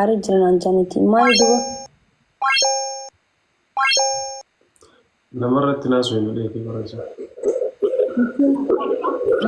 jiran anjaanitti maal duba namarratti naasu hin dheefi barasa.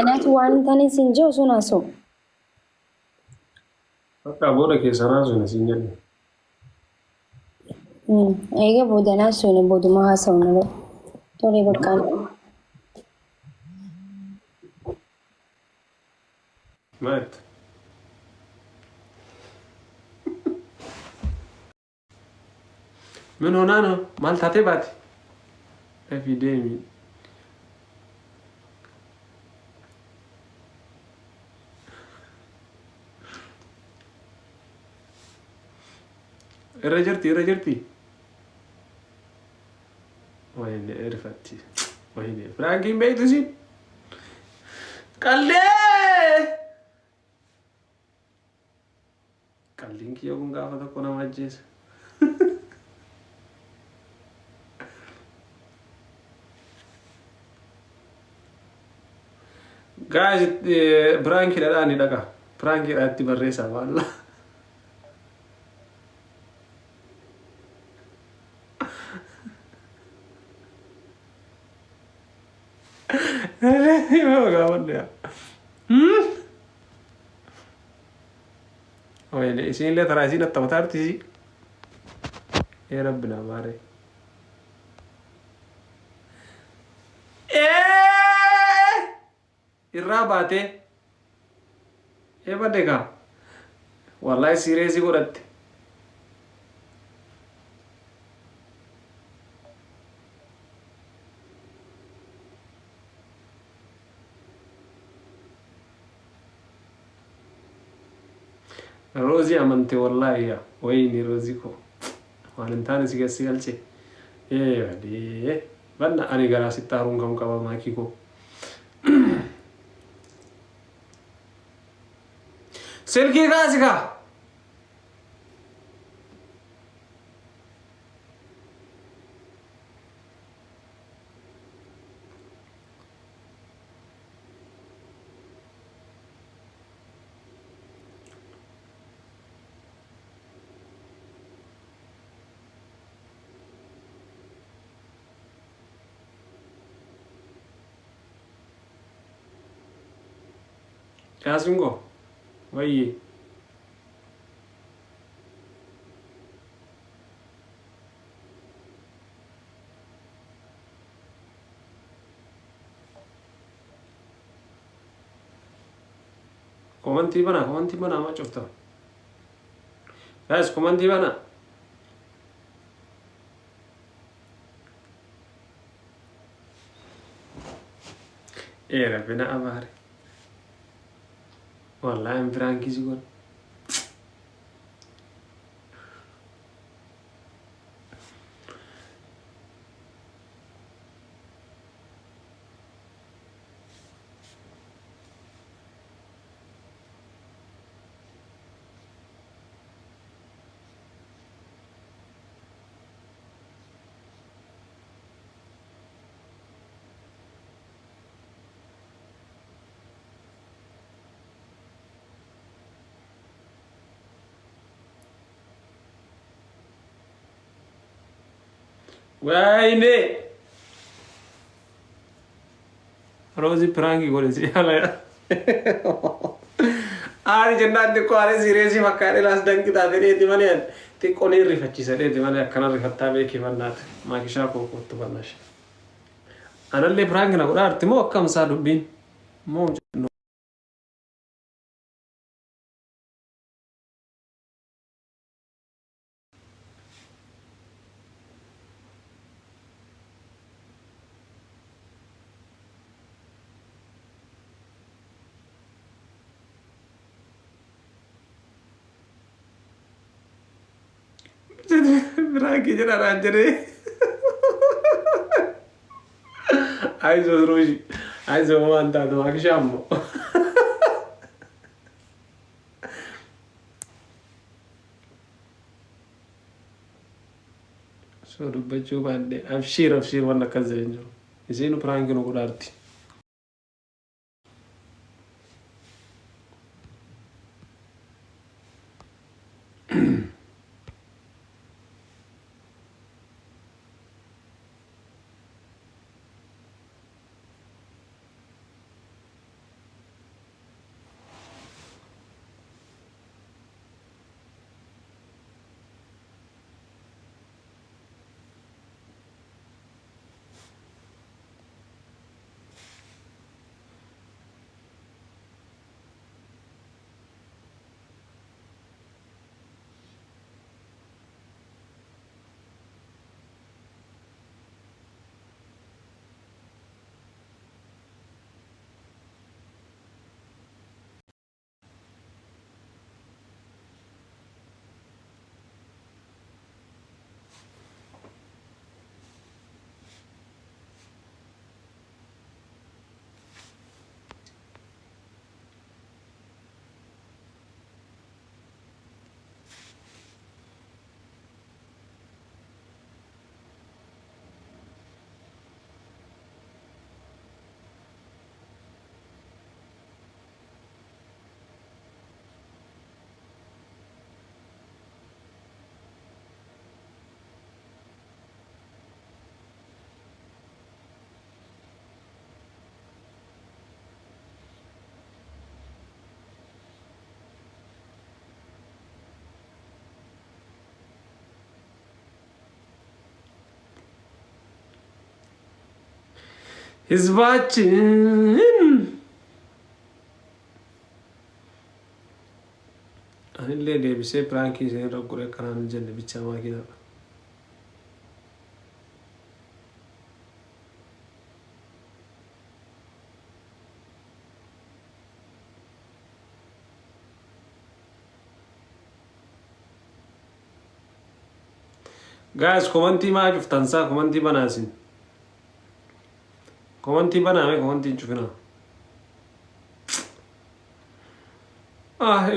anaatu waan taane siin jiru sun haasa'u. Akka booda keessa naasu hin siin jedhu. Egaa booda naasu hin booduma haasa'u malee tolee bakka Maat. Min honaano maal taatee baati? Efideemi. Irra jirti. Wayne erfatti. Wayne Frankiin beektu siin. Qallee! Qalliin kiyya kun gaafa tokko nama ajjeesa. Guys, prankiidha ni dhaqa. Prankiidha itti barreessaa waalla. Wayne isin illee taraa isin attabataa artisi. Rabbina maare. Irraa baatee badde kaa wallahi sireesii godhatte. Rozi amante wallahi ya wayni Rozi ko waan hin taane si galche badee banna ani garaa sitti haruun kam qaba maakii ko. Silkii kaasi kaa. Kaasingo wayye. Komantii bana ma cufta. Guys, komantii bana. Rabbina abaare. Wallahi hin Frankii gon. Wayne Rozi pranki godhesi ala. Ari jennaan xiqqoo ari sireesii fakkaadhe laas danqi taate dheeti malee xiqqoo ni rifachiisa dheeti malee akkana rifattaa beekifannaati maakishaa kookottu bannash. Anallee pranki na godhaa arti moo akkamsaa dubbiin moo jennu. Pranki jedha raan jedhee. Aizo Roji, aizo waan taatu maakishaa ammoo. So dubbachuu baadhee abshiir waan akkas jedhan jiru. Isiinu pranki nu godhaarti. ህዝባችን አንሌ ደብሴ ፕራንክ ይዘን ረጉረ ቀናን ጀነ ብቻ ማኪና guys commenti ma juftansa commenti banasin commenti baname commenti jufina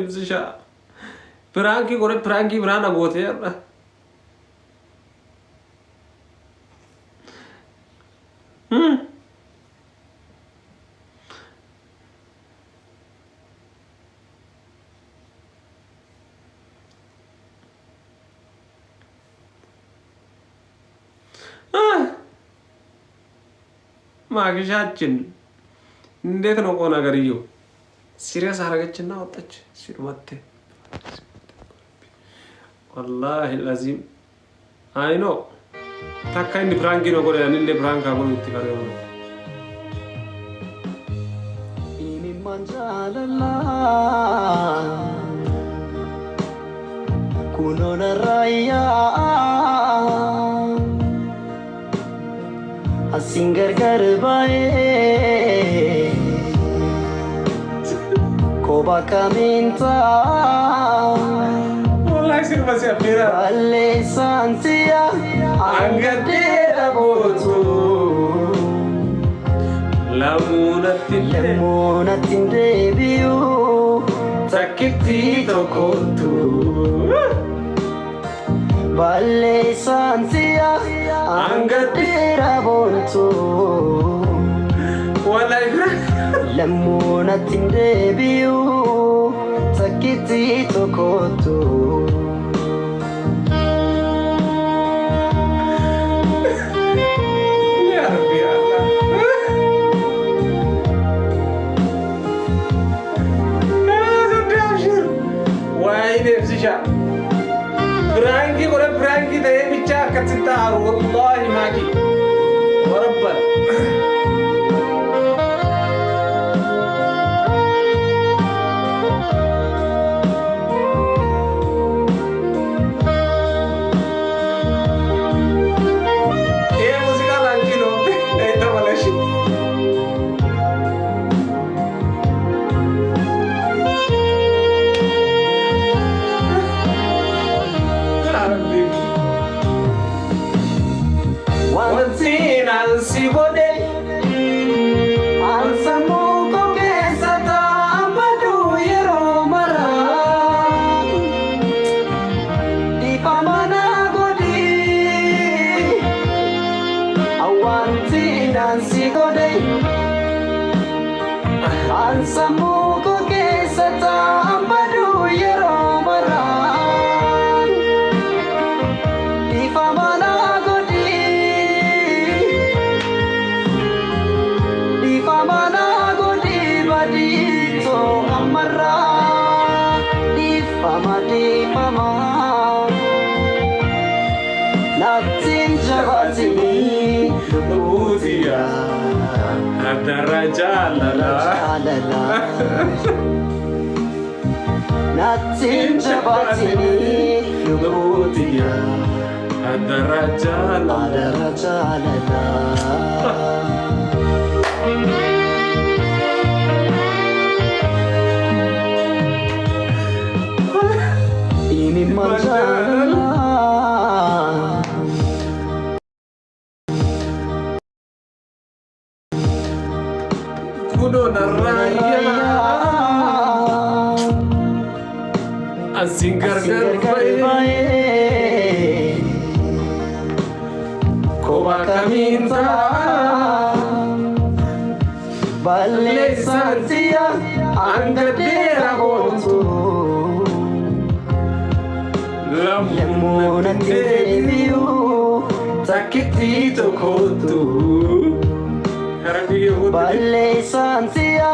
ibzisha pranki gore pranki brana gote yarda ማግሻችን እንዴት ነው ቆና ነገርየው ሲሪየስ አረገችና ወጣች ሲሩመቴ والله العظيم I know takka indi pranki no gore anille pranka ko itti kare ono ini manjalala kunona raya asingar garbae ko bakaminta sir masih apira alle santia angadera botu lamunatin debiu sakiti tokotu balle santia angadera botu wala ibra lamunatin debiu sakiti tokotu برانكي ولا برانكي ده بيتشا كتنتار والله ماكي وربنا ايه موسيقى لانكي لو ايه ده مالشي si bode ansamu ko kesata ambadu yero mara di pamana godi awanti dan si gode ansamu ko kesata ambadu yero mara di pamana Natin jabatini lubutiya adarajalala ini manjala kudo naraya asingar garbae koba kaminta balle santia angadera bontu lamuna debiu sakiti tokotu balle santia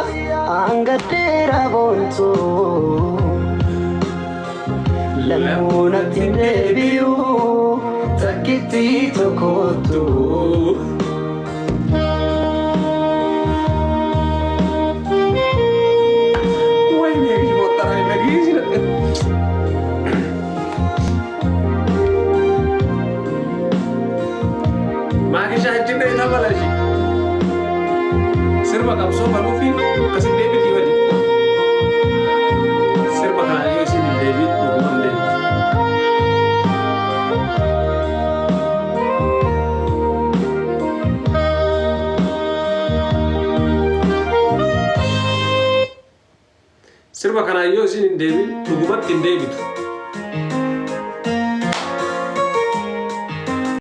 angadera bontu lamuna debiu sakiti tokotu sirba kanaayyoo isin hin deebiin dhugumatti hin deebitu